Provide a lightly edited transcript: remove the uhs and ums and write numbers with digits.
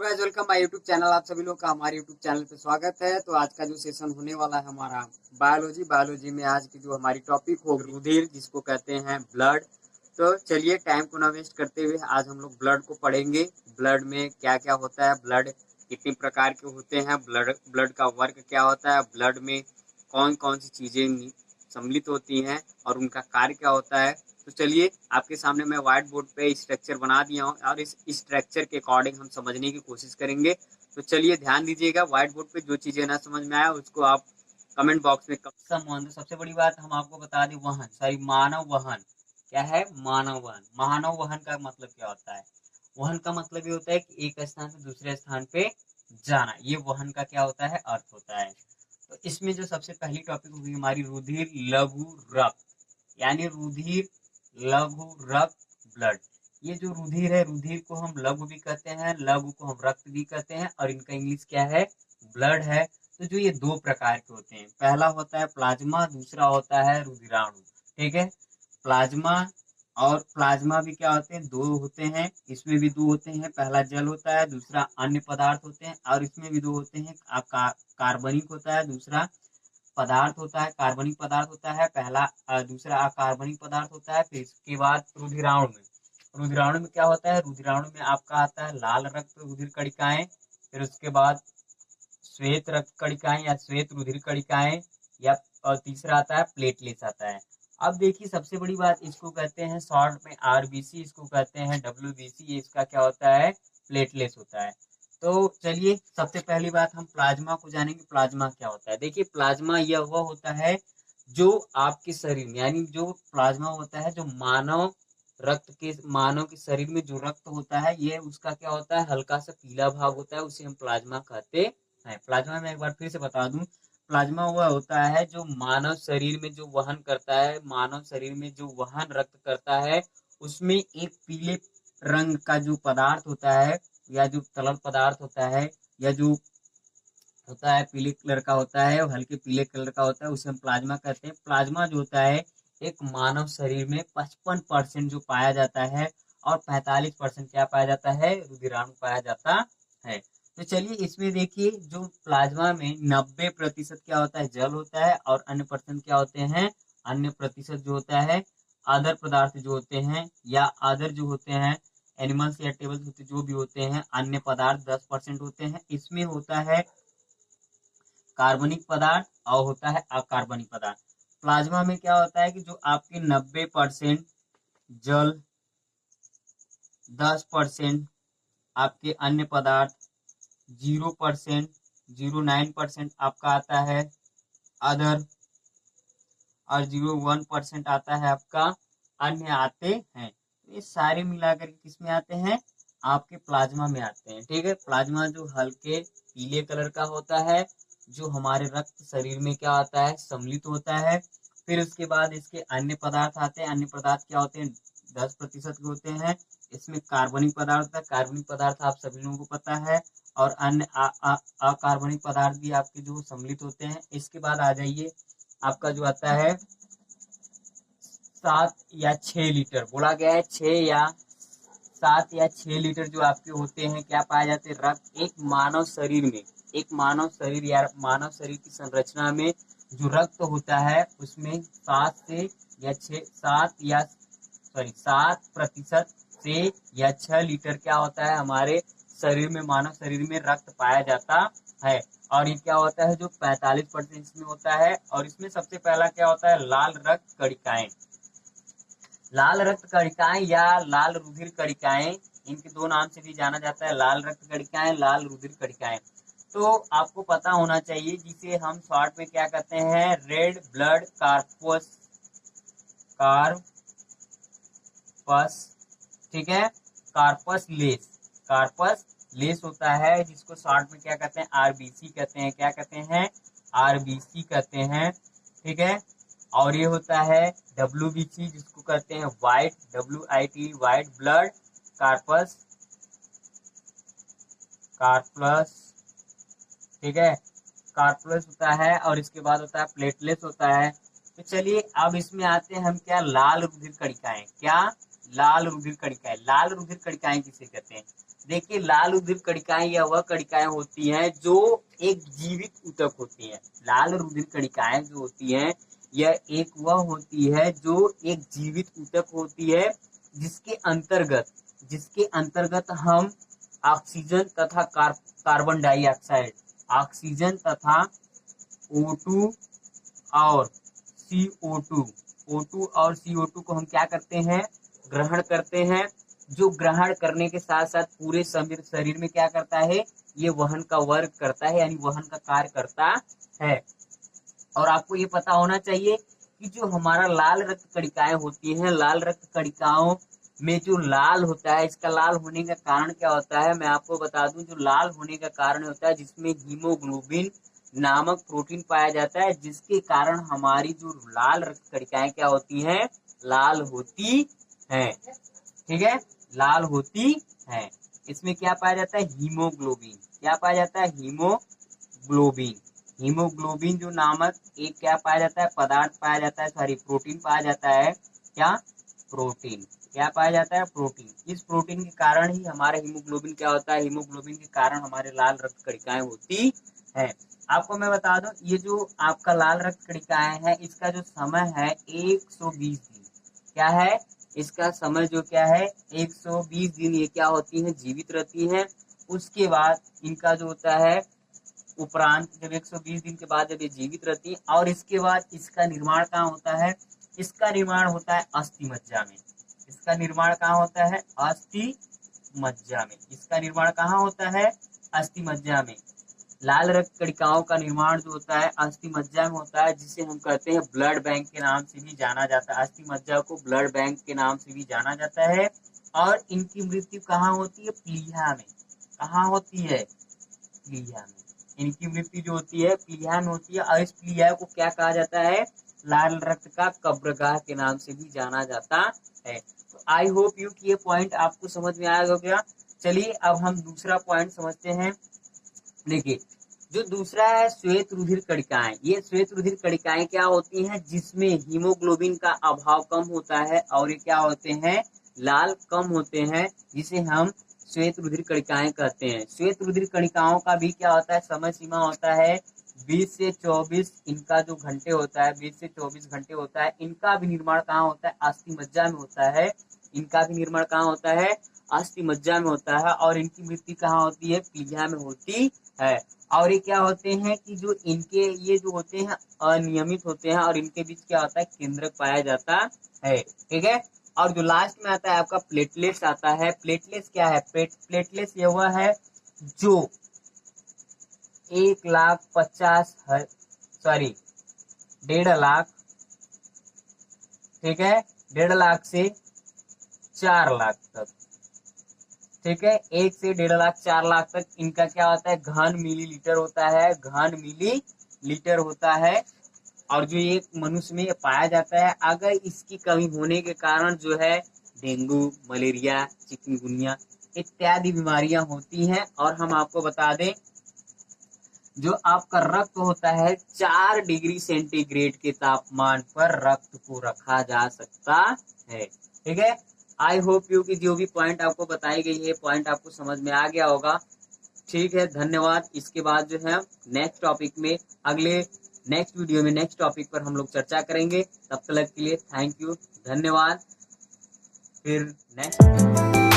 Guys, welcome my YouTube channel. आप सभी लोग का हमारे यूट्यूब चैनल पे स्वागत है। तो आज का जो सेशन होने वाला है हमारा बायोलॉजी में आज की जो हमारी टॉपिक होगी रुधिर, जिसको कहते हैं ब्लड। तो चलिए टाइम को ना वेस्ट करते हुए आज हम लोग ब्लड को पढ़ेंगे। ब्लड में क्या क्या होता है, ब्लड कितने प्रकार के होते हैं, ब्लड का वर्क क्या होता है, ब्लड में कौन कौन सी चीजें सम्मिलित होती हैं और उनका कार्य क्या होता है। तो चलिए आपके सामने मैं व्हाइट बोर्ड पे स्ट्रक्चर बना दिया हूँ और इस स्ट्रक्चर के अकॉर्डिंग हम समझने की कोशिश करेंगे। तो चलिए ध्यान दीजिएगा, व्हाइट बोर्ड पे जो चीजें ना समझ में आया उसको आप कमेंट बॉक्स में संबंध। सबसे बड़ी बात हम आपको बता दें, वहन सॉरी मानव वहन क्या है। मानव वहन, मानव वहन का मतलब क्या होता है। वहन का मतलब ये होता है कि एक स्थान से दूसरे स्थान पे जाना, ये वहन का क्या होता है, अर्थ होता है। तो इसमें जो सबसे पहली टॉपिक होगी हमारी रुधिर लघु रक्त, यानी रुधिर लघु रक्त ब्लड। ये जो रुधिर है, रुधिर को हम लघु भी कहते हैं, लघु को हम रक्त भी कहते हैं और इनका इंग्लिश क्या है, ब्लड है। तो जो ये दो प्रकार के होते हैं, पहला होता है प्लाज्मा, दूसरा होता है रुधिराणु। ठीक है, प्लाज्मा और प्लाज्मा भी क्या होते हैं, दो होते हैं। इसमें भी दो होते हैं, पहला जल होता है, दूसरा अन्य पदार्थ होते हैं। और इसमें भी दो होते हैं, कार्बनिक होता है, दूसरा पदार्थ होता है, कार्बनिक पदार्थ होता है पहला, दूसरा अकार्बनिक पदार्थ होता है। फिर इसके बाद रुधिराणु में, रुधिराणु में क्या होता है, रुधिराणु में आपका आता है लाल रक्त रुधिर कणिकाएं, फिर उसके बाद श्वेत रक्त कणिकाएं या श्वेत रुधिर कणिकाएं, या और तीसरा आता है प्लेटलेट्स आता है। अब देखिए सबसे बड़ी बात, इसको कहते हैं शॉर्ट में आरबीसी, इसको कहते हैं डब्ल्यूबीसी, इसका क्या होता है, प्लेटलेट्स होता है। तो चलिए सबसे पहली बात हम प्लाज्मा को जानेंगे। प्लाज्मा क्या होता है, देखिए प्लाज्मा यह वह होता है जो आपके शरीर में, यानी जो प्लाज्मा होता है जो मानव के शरीर में जो रक्त होता है, ये उसका क्या होता है, हल्का सा पीला भाग होता है, उसे हम प्लाज्मा कहते हैं। प्लाज्मा में एक बार फिर से बता दूं, प्लाज्मा वह होता है जो मानव शरीर में जो वहन करता है, मानव शरीर में जो वहन रक्त करता है, उसमें एक पीले रंग का जो पदार्थ होता है या जो तरल पदार्थ होता है या जो होता है पीले कलर का होता है, हल्के पीले कलर का होता है, उसे हम प्लाज्मा कहते हैं। प्लाज्मा जो होता है एक मानव शरीर में 55% जो पाया जाता है और 45% क्या पाया जाता है, रुधिराणु पाया जाता है। तो चलिए इसमें देखिए, जो प्लाज्मा में 90% क्या होता है, जल होता है और अन्य परसेंट क्या होते हैं, अन्य प्रतिशत जो होता है अदर पदार्थ जो होते हैं, या अदर जो होते हैं एनिमल्स या टेबल्स होते जो भी होते हैं, अन्य पदार्थ 10% होते हैं। इसमें होता है कार्बनिक पदार्थ और होता है अकार्बनिक पदार्थ। प्लाज्मा में क्या होता है कि जो आपके 90% जल, 10% आपके अन्य पदार्थ, 0% 0.9% आपका आता है अदर, और 0.1% आता है आपका अन्य आते हैं। तो ये सारे मिलाकर के किस में आते हैं, आपके प्लाज्मा में आते हैं। ठीक है, प्लाज्मा जो हल्के पीले कलर का होता है, जो हमारे रक्त शरीर में क्या आता है, सम्मिलित होता है। फिर उसके बाद इसके अन्य पदार्थ आते हैं। अन्य पदार्थ क्या होते हैं, 10% के होते हैं। इसमें कार्बनिक पदार्थ है, कार्बनिक पदार्थ आप सभी लोगों को पता है, और अन्य अकार्बनिक पदार्थ भी आपके जो सम्मिलित होते हैं। इसके बाद आ जाइए, आपका जो आता है 7 या 6 लीटर, बोला गया है 7 या 6 लीटर जो आपके होते हैं, क्या पाए जाते हैं, रक्त। एक मानव शरीर में, एक मानव शरीर या मानव शरीर की संरचना में जो रक्त होता है, उसमें 7% से या 6 लीटर क्या होता है, हमारे शरीर में, मानव शरीर में रक्त पाया जाता है। और ये क्या होता है, जो 45% इसमें होता है। और इसमें सबसे पहला क्या होता है, लाल रक्त कणिकाएं। लाल रक्त कणिकाएं या लाल रुधिर कणिकाएं, इनके दो नाम से भी जाना जाता है, लाल रक्त कणिकाएं, लाल रुधिर कणिकाएं। तो आपको पता होना चाहिए, जिसे हम शॉर्ट में क्या कहते हैं, रेड ब्लड कार्पस, ठीक है, कार्पस लेस होता है, जिसको शॉर्ट में क्या कहते हैं, आरबीसी कहते हैं। क्या कहते हैं, आरबीसी कहते हैं। ठीक है, और ये होता है डब्ल्यूबीसी, जिसको कहते हैं white, WIT white blood corpus, ठीक है, कार्पस होता है। और इसके बाद होता है प्लेटलेट्स होता है। तो चलिए अब इसमें आते हैं हम, क्या, लाल रुधिर कणिकाएं। क्या, लाल रुधिर कणिकाएं। लाल रुधिर कणिकाएं किसे कहते हैं, देखिए, लाल रुधिर कणिकाएं यह वह कणिकाएं होती हैं जो एक जीवित ऊतक होती हैं। लाल रुधिर कणिकाएं जो होती हैं यह एक वह होती है जो एक जीवित ऊतक होती है, जिसके अंतर्गत हम ऑक्सीजन तथा कार्बन डाइऑक्साइड, ऑक्सीजन तथा O2 और CO2, O2 और CO2 को हम क्या करते हैं, ग्रहण करते हैं। जो ग्रहण करने के साथ साथ पूरे शरीर में क्या करता है, ये वहन का वर्क करता है, यानी वहन का कार्य करता है। और आपको ये पता होना चाहिए कि जो हमारा लाल रक्त कणिकाएं होती हैं, लाल रक्त कणिकाओं में जो लाल होता है, इसका लाल होने का कारण क्या होता है, मैं आपको बता दूं। जो लाल होने का कारण होता है जिसमें हीमोग्लोबिन नामक प्रोटीन पाया जाता है, जिसके कारण हमारी जो लाल रक्त कणिकाएं क्या होती हैं, लाल होती हैं। ठीक है, लाल होती हैं। इसमें क्या पाया जाता है, हीमोग्लोबिन। क्या पाया जाता है, हीमोग्लोबिन। हीमोग्लोबिन जो नामक एक क्या पाया जाता है, पदार्थ पाया जाता है, सॉरी प्रोटीन पाया जाता है। क्या, प्रोटीन। क्या पाया जाता है, प्रोटीन। इस प्रोटीन के कारण ही हमारा हीमोग्लोबिन क्या होता है, हीमोग्लोबिन के कारण हमारे लाल रक्त कणिकाएं होती है। आपको मैं बता दूं, ये जो आपका लाल रक्त कणिकाएं है, इसका जो समय है 120 दिन। क्या है, इसका समय जो क्या है, 120 दिन ये क्या होती है, जीवित रहती है। उसके बाद इनका जो होता है उपरांत, जब 120 दिन के बाद जब ये जीवित रहती है, और इसके बाद इसका निर्माण कहाँ होता है, इसका निर्माण होता है अस्थि मज्जा में। इसका निर्माण कहाँ होता है, अस्थि मज्जा में। इसका निर्माण कहाँ होता है, अस्थि मज्जा में। लाल रक्त कणिकाओं का निर्माण जो होता है अस्थि मज्जा में होता है, जिसे हम कहते हैं ब्लड बैंक के नाम से भी जाना जाता है। अस्थि मज्जा को ब्लड बैंक के नाम से भी जाना जाता है। और इनकी मृत्यु कहाँ होती है, प्लीहा में। कहाँ होती है, प्लीहा में। इनकी मृत्यु जो होती है प्लीहा में होती है। और इस प्लीहा को क्या कहा जाता है, लाल रक्त का कब्रगाह के नाम से भी जाना जाता है। तो आई होप यू कि ये पॉइंट आपको समझ में आया होगा। चलिए अब हम दूसरा पॉइंट समझते हैं। देखिए, जो दूसरा है श्वेत रुधिर कणिकाएं। ये श्वेत रुधिर कणिकाएं क्या होती हैं, जिसमें हीमोग्लोबिन का अभाव कम होता है, और ये क्या होते हैं, लाल कम होते हैं, जिसे हम श्वेत रुधिर कणिकाएं कहते हैं। श्वेत रुधिर कणिकाओं का भी क्या होता है, समय सीमा होता है 20 से 24, इनका जो घंटे होता है 20 से 24 घंटे होता है। इनका भी निर्माण कहाँ होता है, अस्थि मज्जा में होता है। इनका भी निर्माण कहाँ होता है, अस्थि मज्जा में होता है। और इनकी मृत्यु कहाँ होती है, प्लीहा में होती है। और ये क्या होते हैं कि जो इनके ये जो होते हैं अनियमित होते हैं, और इनके बीच क्या होता है, केंद्रक पाया जाता है। ठीक है। और जो लास्ट में आता है आपका प्लेटलेट्स आता है। प्लेटलेट्स क्या है, प्लेटलेट्स ये वह है जो 1,50,000 सॉरी 1.5 लाख, ठीक है, 1.5 लाख से 4 लाख तक, ठीक है, 1 से 1.5 लाख 4 लाख तक इनका क्या होता है, घन मिलीलीटर होता है, घन मिलीलीटर होता है। और जो एक मनुष्य में पाया जाता है, अगर इसकी कमी होने के कारण जो है डेंगू, मलेरिया, चिकनगुनिया इत्यादि बीमारियां होती हैं। और हम आपको बता दें, जो आपका रक्त होता है 4 डिग्री सेंटीग्रेड के तापमान पर रक्त को रखा जा सकता है। ठीक है। आई होप यू कि जो भी पॉइंट आपको बताई गई है पॉइंट आपको समझ में आ गया होगा। ठीक है, धन्यवाद। इसके बाद जो है नेक्स्ट टॉपिक में, अगले नेक्स्ट वीडियो में नेक्स्ट टॉपिक पर हम लोग चर्चा करेंगे। तब तक के लिए थैंक यू, धन्यवाद। फिर नेक्स्ट